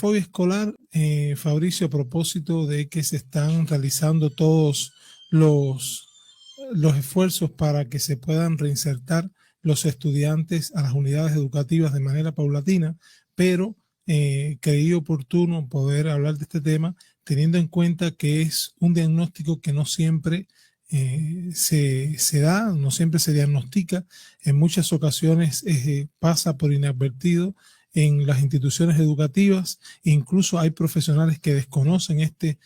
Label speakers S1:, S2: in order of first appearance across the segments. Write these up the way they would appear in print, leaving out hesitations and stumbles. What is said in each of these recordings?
S1: fobia escolar, Fabricio, a propósito de que se están realizando todos los, los esfuerzos para que se puedan reinsertar los estudiantes a las unidades educativas de manera paulatina, pero creí oportuno poder hablar de este tema teniendo en cuenta que es un diagnóstico que no siempre se da, no siempre se diagnostica, en muchas ocasiones pasa por inadvertido en las instituciones educativas, incluso hay profesionales que desconocen este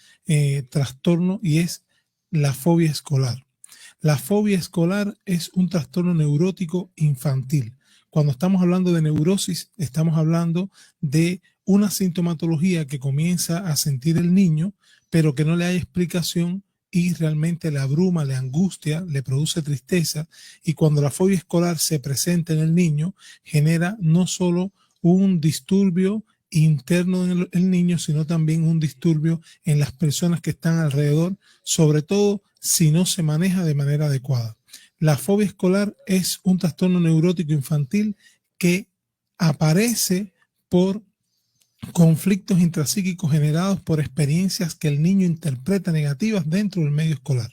S1: trastorno y es la fobia escolar. La fobia escolar es un trastorno neurótico infantil. Cuando estamos hablando de neurosis, estamos hablando de una sintomatología que comienza a sentir el niño, pero que no le hay explicación y realmente le abruma, le angustia, le produce tristeza. Y cuando la fobia escolar se presenta en el niño, genera no solo un disturbio interno en el niño, sino también un disturbio en las personas que están alrededor, sobre todo si no se maneja de manera adecuada. La fobia escolar es un trastorno neurótico infantil que aparece por conflictos intrapsíquicos generados por experiencias que el niño interpreta negativas dentro del medio escolar.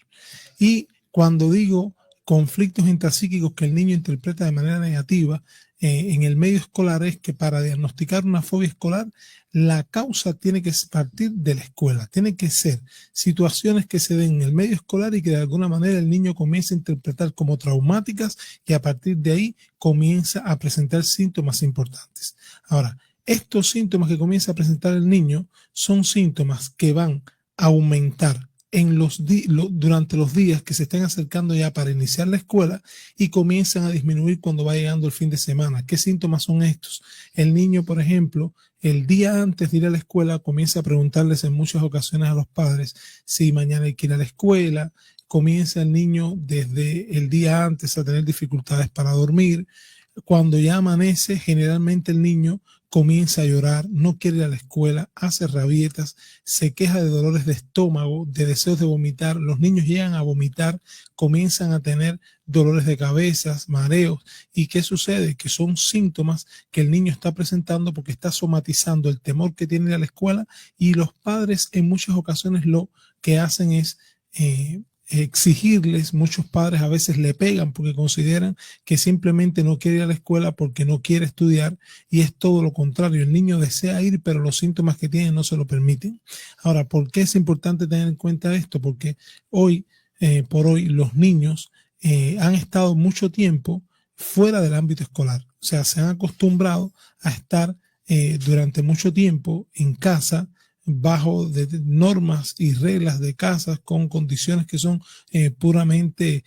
S1: Y cuando digo conflictos intrapsíquicos que el niño interpreta de manera negativa en el medio escolar, es que para diagnosticar una fobia escolar, la causa tiene que partir de la escuela. Tiene que ser situaciones que se den en el medio escolar y que de alguna manera el niño comience a interpretar como traumáticas y a partir de ahí comienza a presentar síntomas importantes. Ahora, estos síntomas que comienza a presentar el niño son síntomas que van a aumentar durante los días que se estén acercando ya para iniciar la escuela y comienzan a disminuir cuando va llegando el fin de semana. ¿Qué síntomas son estos? El niño, por ejemplo, el día antes de ir a la escuela comienza a preguntarles en muchas ocasiones a los padres si mañana hay que ir a la escuela. Comienza el niño desde el día antes a tener dificultades para dormir. Cuando ya amanece, generalmente el niño comienza a llorar, no quiere ir a la escuela, hace rabietas, se queja de dolores de estómago, de deseos de vomitar. Los niños llegan a vomitar, comienzan a tener dolores de cabeza, mareos. ¿Y qué sucede? Que son síntomas que el niño está presentando porque está somatizando el temor que tiene ir a la escuela, y los padres en muchas ocasiones lo que hacen es exigirles. Muchos padres a veces le pegan porque consideran que simplemente no quiere ir a la escuela porque no quiere estudiar, y es todo lo contrario. El niño desea ir, pero los síntomas que tiene no se lo permiten. Ahora, ¿por qué es importante tener en cuenta esto? Porque hoy por hoy los niños han estado mucho tiempo fuera del ámbito escolar. O sea, se han acostumbrado a estar durante mucho tiempo en casa, bajo de normas y reglas de casas, con condiciones que son puramente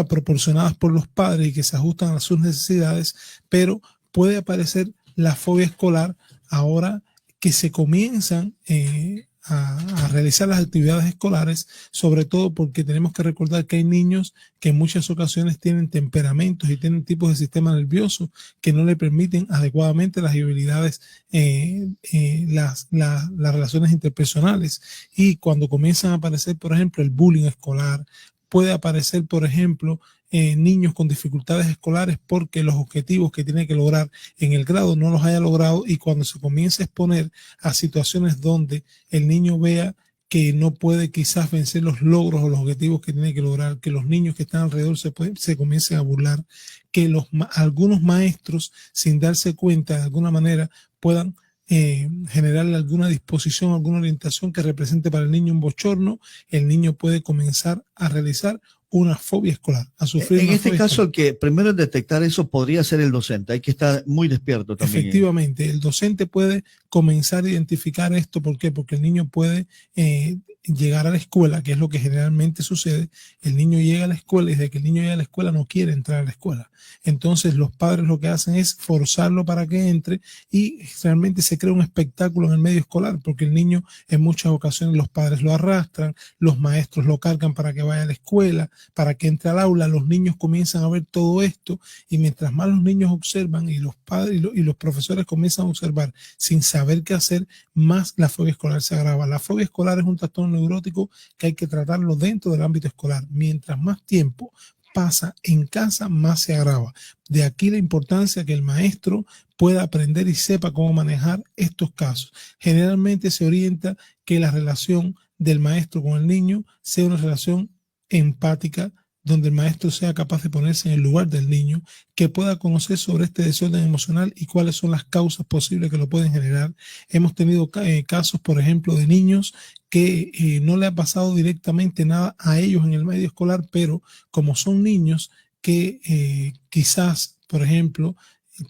S1: proporcionadas por los padres y que se ajustan a sus necesidades, pero puede aparecer la fobia escolar ahora que se comienzan a realizar las actividades escolares, sobre todo porque tenemos que recordar que hay niños que en muchas ocasiones tienen temperamentos y tienen tipos de sistema nervioso que no le permiten adecuadamente las habilidades, las relaciones interpersonales. Y cuando comienzan a aparecer, por ejemplo, el bullying escolar, puede aparecer, por ejemplo, niños con dificultades escolares porque los objetivos que tiene que lograr en el grado no los haya logrado, y cuando se comienza a exponer a situaciones donde el niño vea que no puede quizás vencer los logros o los objetivos que tiene que lograr, que los niños que están alrededor se comiencen a burlar, que algunos maestros, sin darse cuenta de alguna manera, puedan generarle alguna disposición, alguna orientación que represente para el niño un bochorno. El niño puede comenzar a realizar una fobia escolar, a sufrir
S2: en este caso,
S1: escolar.
S2: el que primero en detectar eso podría ser el docente. Hay que estar muy despierto también.
S1: Efectivamente, el docente puede comenzar a identificar esto. ¿Por qué? Porque el niño puede llegar a la escuela, que es lo que generalmente sucede. El niño llega a la escuela y desde que el niño llega a la escuela no quiere entrar a la escuela. Entonces los padres lo que hacen es forzarlo para que entre, y realmente se crea un espectáculo en el medio escolar, porque el niño en muchas ocasiones los padres lo arrastran, los maestros lo cargan para que vaya a la escuela, para que entre al aula. Los niños comienzan a ver todo esto, y mientras más los niños observan y los padres y los profesores comienzan a observar sin saber qué hacer, más la fobia escolar se agrava. La fobia escolar es un trastorno neurótico que hay que tratarlo dentro del ámbito escolar. Mientras más tiempo pasa en casa, más se agrava. De aquí la importancia que el maestro pueda aprender y sepa cómo manejar estos casos. Generalmente se orienta que la relación del maestro con el niño sea una relación empática, donde el maestro sea capaz de ponerse en el lugar del niño, que pueda conocer sobre este desorden emocional y cuáles son las causas posibles que lo pueden generar. Hemos tenido casos, por ejemplo, de niños que no le ha pasado directamente nada a ellos en el medio escolar, pero como son niños que quizás, por ejemplo,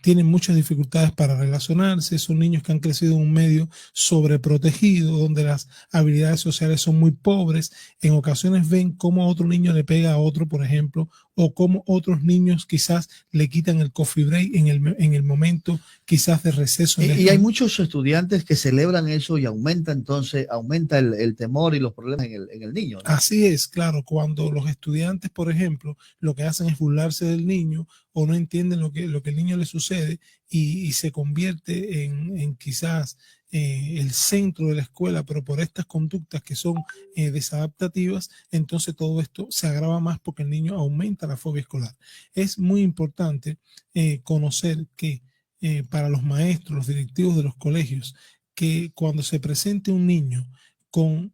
S1: tienen muchas dificultades para relacionarse, son niños que han crecido en un medio sobreprotegido, donde las habilidades sociales son muy pobres. En ocasiones ven cómo otro niño le pega a otro, por ejemplo, o cómo otros niños quizás le quitan el coffee break en el momento quizás de receso.
S2: Y hay muchos estudiantes que celebran eso y aumenta el temor y los problemas en el niño, ¿no?
S1: Así es, claro, cuando los estudiantes, por ejemplo, lo que hacen es burlarse del niño o no entienden lo que el niño le sucede y se convierte en quizás el centro de la escuela, pero por estas conductas que son desadaptativas, entonces todo esto se agrava más porque el niño aumenta la fobia escolar. Es muy importante conocer que para los maestros, los directivos de los colegios, que cuando se presente un niño con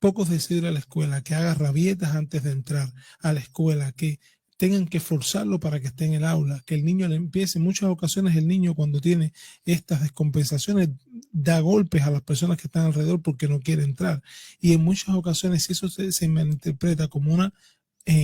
S1: pocos deseos ir a la escuela, que haga rabietas antes de entrar a la escuela, que tengan que forzarlo para que esté en el aula, que el niño le empiece. En muchas ocasiones el niño, cuando tiene estas descompensaciones, da golpes a las personas que están alrededor porque no quiere entrar. Y en muchas ocasiones eso se malinterpreta como una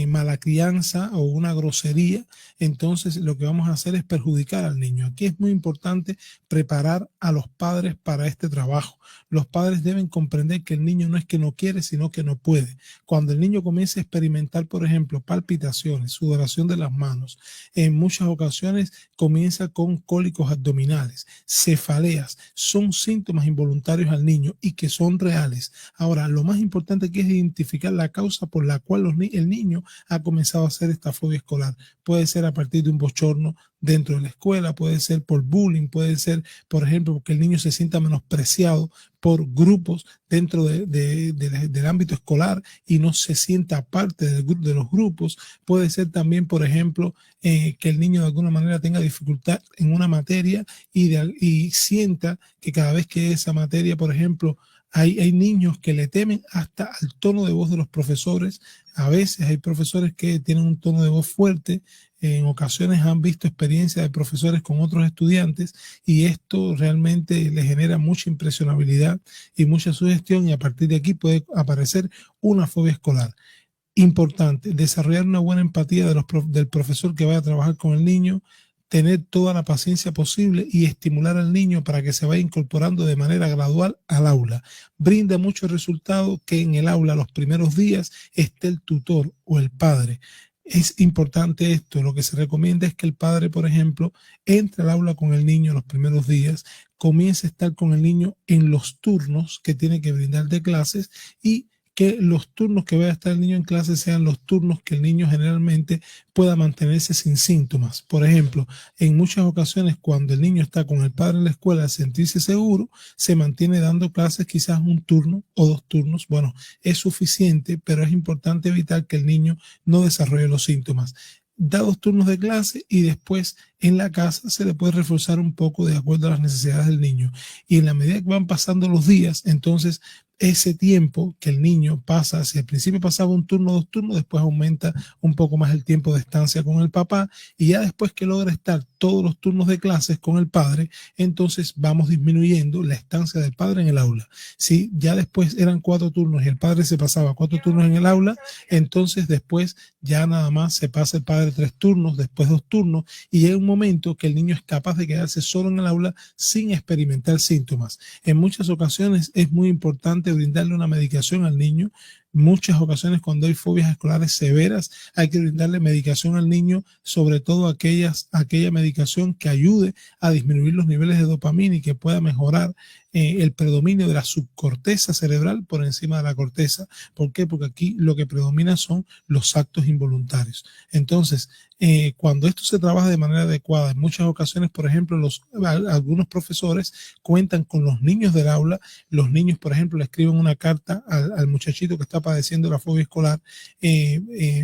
S1: mala crianza o una grosería, entonces lo que vamos a hacer es perjudicar al niño. Aquí es muy importante preparar a los padres para este trabajo. Los padres deben comprender que el niño no es que no quiere, sino que no puede. Cuando el niño comienza a experimentar, por ejemplo, palpitaciones, sudoración de las manos, en muchas ocasiones comienza con cólicos abdominales, cefaleas, son síntomas involuntarios al niño y que son reales. Ahora, lo más importante aquí es identificar la causa por la cual el niño ha comenzado a hacer esta fobia escolar. Puede ser a partir de un bochorno dentro de la escuela, puede ser por bullying, puede ser, por ejemplo, porque el niño se sienta menospreciado por grupos dentro del ámbito escolar y no se sienta parte de los grupos. Puede ser también, por ejemplo, que el niño de alguna manera tenga dificultad en una materia y sienta que cada vez que esa materia, por ejemplo, hay niños que le temen hasta al tono de voz de los profesores. A veces hay profesores que tienen un tono de voz fuerte. En ocasiones han visto experiencias de profesores con otros estudiantes y esto realmente les genera mucha impresionabilidad y mucha sugestión, y a partir de aquí puede aparecer una fobia escolar. Importante, desarrollar una buena empatía del profesor que vaya a trabajar con el niño, tener toda la paciencia posible y estimular al niño para que se vaya incorporando de manera gradual al aula. Brinda mucho resultado que en el aula los primeros días esté el tutor o el padre. Es importante esto. Lo que se recomienda es que el padre, por ejemplo, entre al aula con el niño los primeros días, comience a estar con el niño en los turnos que tiene que brindar de clases y que los turnos que vaya a estar el niño en clase sean los turnos que el niño generalmente pueda mantenerse sin síntomas. Por ejemplo, en muchas ocasiones cuando el niño está con el padre en la escuela, al sentirse seguro, se mantiene dando clases quizás un turno o dos turnos. Bueno, es suficiente, pero es importante evitar que el niño no desarrolle los síntomas. Da 2 turnos de clase y después en la casa se le puede reforzar un poco de acuerdo a las necesidades del niño. Y en la medida que van pasando los días, entonces ese tiempo que el niño pasa, si al principio pasaba un turno, 2 turnos, después aumenta un poco más el tiempo de estancia con el papá, y ya después que logra estar todos los turnos de clases con el padre, entonces vamos disminuyendo la estancia del padre en el aula. Si ya después eran 4 turnos y el padre se pasaba 4 turnos en el aula, entonces después ya nada más se pasa el padre 3 turnos, después 2 turnos, y llega un momento que el niño es capaz de quedarse solo en el aula sin experimentar síntomas. En muchas ocasiones es muy importante brindarle una medicación al niño. Muchas ocasiones cuando hay fobias escolares severas hay que brindarle medicación al niño, sobre todo aquella medicación que ayude a disminuir los niveles de dopamina y que pueda mejorar el predominio de la subcorteza cerebral por encima de la corteza. ¿Por qué? Porque aquí lo que predomina son los actos involuntarios. Entonces, cuando esto se trabaja de manera adecuada, en muchas ocasiones, por ejemplo, algunos profesores cuentan con los niños del aula. Los niños, por ejemplo, le escriben una carta al muchachito que está padeciendo la fobia escolar,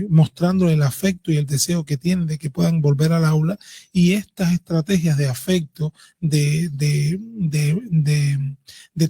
S1: mostrándole el afecto y el deseo que tienen de que puedan volver al aula. Y estas estrategias de afecto,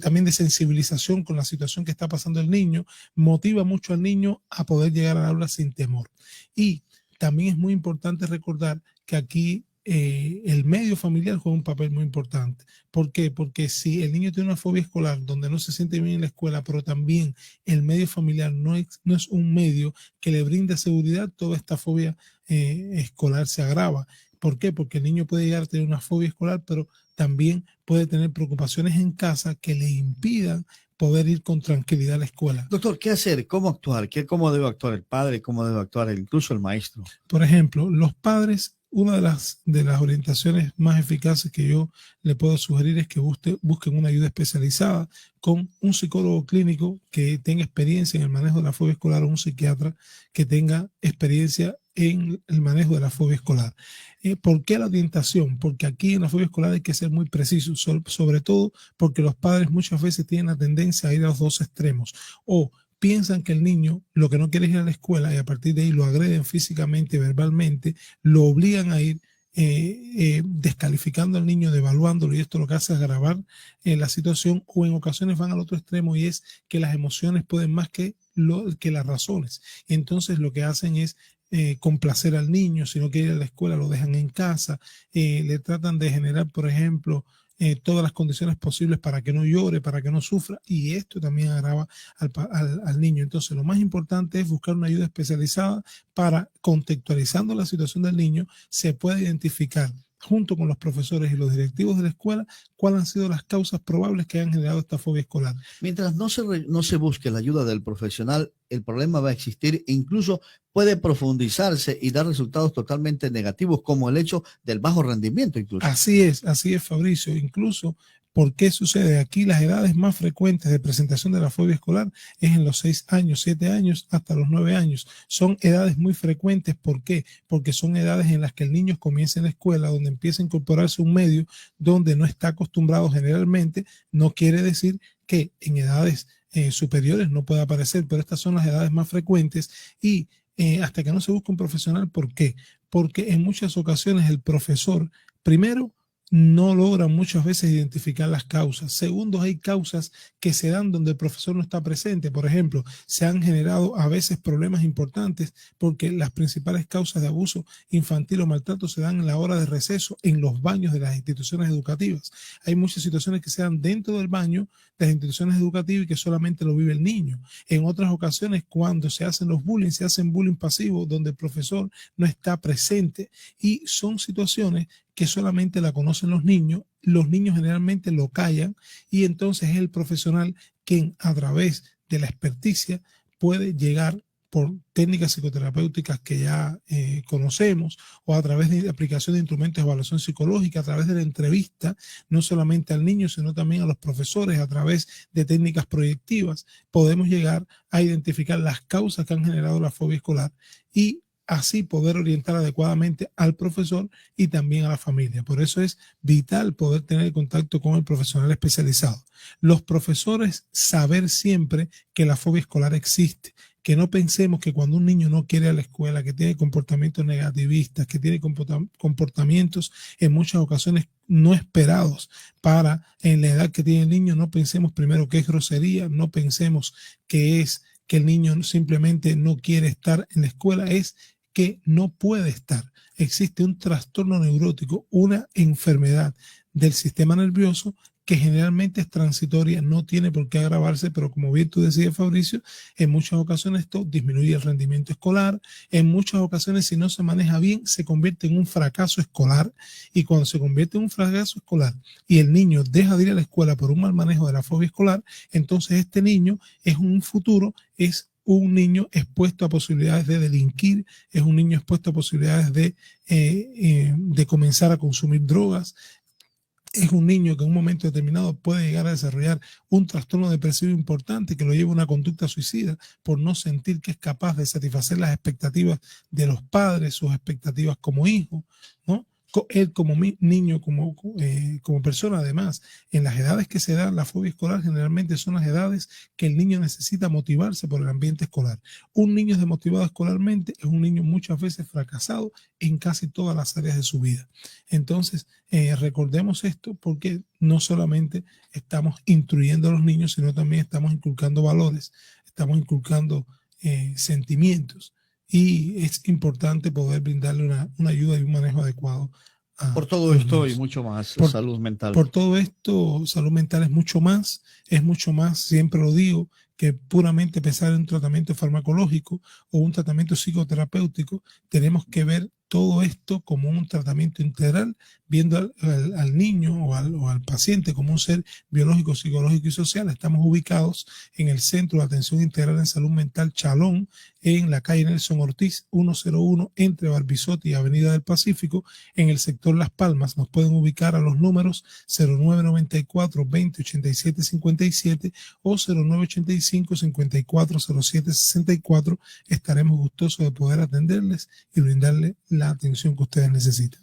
S1: también de sensibilización con la situación que está pasando el niño, motiva mucho al niño a poder llegar al aula sin temor. Y también es muy importante recordar que aquí el medio familiar juega un papel muy importante. ¿Por qué? Porque si el niño tiene una fobia escolar donde no se siente bien en la escuela, pero también el medio familiar no es un medio que le brinda seguridad, toda esta fobia escolar se agrava. ¿Por qué? Porque el niño puede llegar a tener una fobia escolar, pero también puede tener preocupaciones en casa que le impidan poder ir con tranquilidad a la escuela.
S2: Doctor, ¿qué hacer? ¿Cómo actuar? ¿Cómo debe actuar el padre? ¿Cómo debe actuar incluso el maestro?
S1: Por ejemplo, los padres, una de las orientaciones más eficaces que yo le puedo sugerir es que busquen una ayuda especializada con un psicólogo clínico que tenga experiencia en el manejo de la fobia escolar o un psiquiatra que tenga experiencia en el manejo de la fobia escolar. ¿Por qué la orientación? Porque aquí en la fobia escolar hay que ser muy preciso, sobre todo porque los padres muchas veces tienen la tendencia a ir a los dos extremos, o piensan que el niño lo que no quiere es ir a la escuela y a partir de ahí lo agreden físicamente, verbalmente, lo obligan a ir descalificando al niño, devaluándolo, y esto lo que hace es agravar la situación, o en ocasiones van al otro extremo y es que las emociones pueden más que las razones. Entonces lo que hacen es complacer al niño. Si no quiere ir a la escuela, lo dejan en casa, le tratan de generar, por ejemplo, todas las condiciones posibles para que no llore, para que no sufra, y esto también agrava al niño. Entonces lo más importante es buscar una ayuda especializada para, contextualizando la situación del niño, se pueda identificar junto con los profesores y los directivos de la escuela cuáles han sido las causas probables que han generado esta fobia escolar.
S2: Mientras no se busque la ayuda del profesional, el problema va a existir e incluso puede profundizarse y dar resultados totalmente negativos, como el hecho del bajo rendimiento incluso.
S1: Así es, Fabricio. Incluso, ¿por qué sucede? Aquí las edades más frecuentes de presentación de la fobia escolar es en los 6 años, 7 años, hasta los 9 años. Son edades muy frecuentes. ¿Por qué? Porque son edades en las que el niño comienza en la escuela, donde empieza a incorporarse un medio donde no está acostumbrado generalmente. No quiere decir que en edades superiores no pueda aparecer, pero estas son las edades más frecuentes y hasta que no se busque un profesional. ¿Por qué? Porque en muchas ocasiones el profesor, primero, no logra muchas veces identificar las causas. Segundo, hay causas que se dan donde el profesor no está presente. Por ejemplo, se han generado a veces problemas importantes porque las principales causas de abuso infantil o maltrato se dan en la hora de receso en los baños de las instituciones educativas. Hay muchas situaciones que se dan dentro del baño de las instituciones educativas y que solamente lo vive el niño. En otras ocasiones, cuando se hacen los bullying, se hacen bullying pasivos donde el profesor no está presente, y son situaciones que solamente la conocen los niños generalmente lo callan, y entonces es el profesional quien a través de la experticia puede llegar por técnicas psicoterapéuticas que ya conocemos, o a través de aplicación de instrumentos de evaluación psicológica, a través de la entrevista, no solamente al niño, sino también a los profesores, a través de técnicas proyectivas, podemos llegar a identificar las causas que han generado la fobia escolar y así poder orientar adecuadamente al profesor y también a la familia. Por eso es vital poder tener contacto con el profesional especializado. Los profesores, saber siempre que la fobia escolar existe, que no pensemos que cuando un niño no quiere ir a la escuela, que tiene comportamientos negativistas, que tiene comportamientos en muchas ocasiones no esperados en la edad que tiene el niño, no pensemos primero que es grosería, no pensemos que es que el niño simplemente no quiere estar en la escuela, es que no puede estar. Existe un trastorno neurótico, una enfermedad del sistema nervioso que generalmente es transitoria, no tiene por qué agravarse, pero como bien tú decías, Fabricio, en muchas ocasiones esto disminuye el rendimiento escolar, en muchas ocasiones si no se maneja bien se convierte en un fracaso escolar, y cuando se convierte en un fracaso escolar y el niño deja de ir a la escuela por un mal manejo de la fobia escolar, entonces este niño es un niño expuesto a posibilidades de delinquir, es un niño expuesto a posibilidades de comenzar a consumir drogas. es un niño que en un momento determinado puede llegar a desarrollar un trastorno depresivo importante que lo lleva a una conducta suicida por no sentir que es capaz de satisfacer las expectativas de los padres, sus expectativas como hijo, ¿no? Él como niño, como persona, además, en las edades que se dan la fobia escolar generalmente son las edades que el niño necesita motivarse por el ambiente escolar. Un niño desmotivado escolarmente es un niño muchas veces fracasado en casi todas las áreas de su vida. Entonces, recordemos esto porque no solamente estamos instruyendo a los niños, sino también estamos inculcando valores, estamos inculcando sentimientos. Y es importante poder brindarle una ayuda y un manejo adecuado
S2: Por
S1: a
S2: todo
S1: los
S2: esto y
S1: niños.
S2: mucho más, salud mental.
S1: Por todo esto, salud mental es mucho más, siempre lo digo, que puramente pensar en un tratamiento farmacológico o un tratamiento psicoterapéutico. Tenemos que ver todo esto como un tratamiento integral, viendo al niño o al paciente como un ser biológico, psicológico y social. Estamos ubicados en el Centro de Atención Integral en Salud Mental Chalón, en la calle Nelson Ortiz 101 entre Barbizotti y Avenida del Pacífico, en el sector Las Palmas. Nos pueden ubicar a los números 0994 20 87 57 o 0985 54 07 64. Estaremos gustosos de poder atenderles y brindarles la atención que ustedes necesitan.